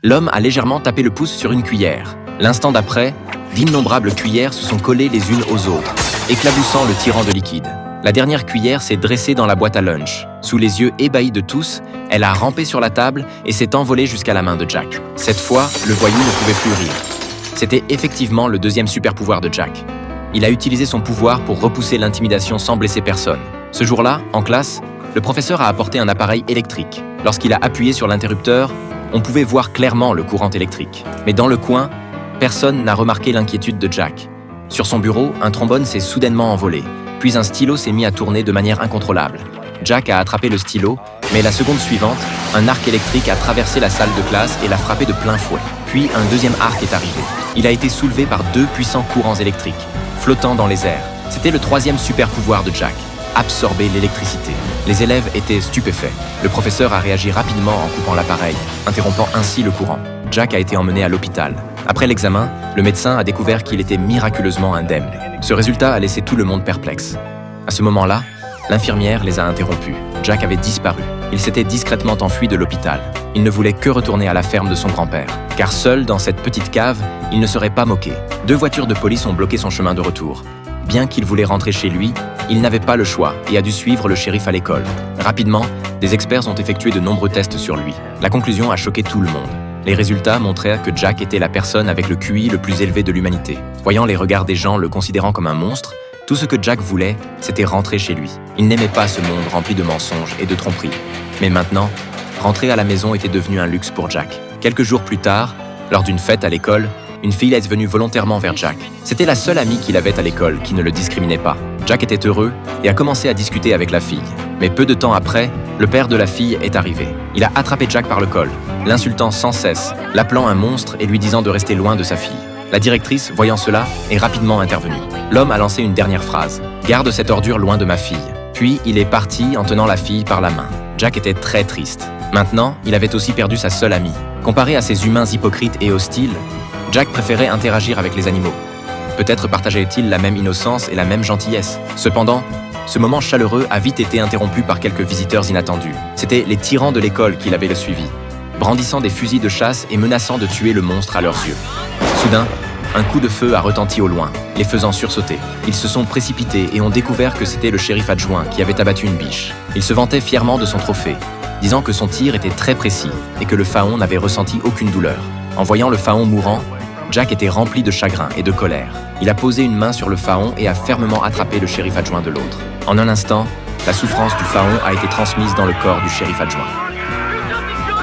L'homme a légèrement tapé le pouce sur une cuillère. L'instant d'après, d'innombrables cuillères se sont collées les unes aux autres, éclaboussant le tyran de liquide. La dernière cuillère s'est dressée dans la boîte à lunch. Sous les yeux ébahis de tous, elle a rampé sur la table et s'est envolée jusqu'à la main de Jack. Cette fois, le voyou ne pouvait plus rire. C'était effectivement le deuxième super pouvoir de Jack. Il a utilisé son pouvoir pour repousser l'intimidation sans blesser personne. Ce jour-là, en classe, le professeur a apporté un appareil électrique. Lorsqu'il a appuyé sur l'interrupteur, on pouvait voir clairement le courant électrique. Mais dans le coin, personne n'a remarqué l'inquiétude de Jack. Sur son bureau, un trombone s'est soudainement envolé, puis un stylo s'est mis à tourner de manière incontrôlable. Jack a attrapé le stylo, mais la seconde suivante, un arc électrique a traversé la salle de classe et l'a frappé de plein fouet. Puis un deuxième arc est arrivé. Il a été soulevé par 2 puissants courants électriques, flottant dans les airs. C'était le troisième super pouvoir de Jack, absorber l'électricité. Les élèves étaient stupéfaits. Le professeur a réagi rapidement en coupant l'appareil, interrompant ainsi le courant. Jack a été emmené à l'hôpital. Après l'examen, le médecin a découvert qu'il était miraculeusement indemne. Ce résultat a laissé tout le monde perplexe. À ce moment-là, l'infirmière les a interrompus. Jack avait disparu. Il s'était discrètement enfui de l'hôpital. Il ne voulait que retourner à la ferme de son grand-père. Car seul, dans cette petite cave, il ne serait pas moqué. 2 voitures de police ont bloqué son chemin de retour. Bien qu'il voulait rentrer chez lui, il n'avait pas le choix et a dû suivre le shérif à l'école. Rapidement, des experts ont effectué de nombreux tests sur lui. La conclusion a choqué tout le monde. Les résultats montrèrent que Jack était la personne avec le QI le plus élevé de l'humanité. Voyant les regards des gens le considérant comme un monstre, tout ce que Jack voulait, c'était rentrer chez lui. Il n'aimait pas ce monde rempli de mensonges et de tromperies. Mais maintenant, rentrer à la maison était devenu un luxe pour Jack. Quelques jours plus tard, lors d'une fête à l'école, une fille est venue volontairement vers Jack. C'était la seule amie qu'il avait à l'école qui ne le discriminait pas. Jack était heureux et a commencé à discuter avec la fille. Mais peu de temps après, le père de la fille est arrivé. Il a attrapé Jack par le col, l'insultant sans cesse, l'appelant un monstre et lui disant de rester loin de sa fille. La directrice, voyant cela, est rapidement intervenue. L'homme a lancé une dernière phrase. « Garde cette ordure loin de ma fille ». Puis il est parti en tenant la fille par la main. Jack était très triste. Maintenant, il avait aussi perdu sa seule amie. Comparé à ces humains hypocrites et hostiles, Jack préférait interagir avec les animaux. Peut-être partageait-il la même innocence et la même gentillesse. Cependant, ce moment chaleureux a vite été interrompu par quelques visiteurs inattendus. C'étaient les tyrans de l'école qui l'avaient suivi, brandissant des fusils de chasse et menaçant de tuer le monstre à leurs yeux. Soudain, un coup de feu a retenti au loin, les faisant sursauter. Ils se sont précipités et ont découvert que c'était le shérif adjoint qui avait abattu une biche. Il se vantait fièrement de son trophée, disant que son tir était très précis et que le faon n'avait ressenti aucune douleur. En voyant le faon mourant, Jack était rempli de chagrin et de colère. Il a posé une main sur le faon et a fermement attrapé le shérif adjoint de l'autre. En un instant, la souffrance du faon a été transmise dans le corps du shérif adjoint.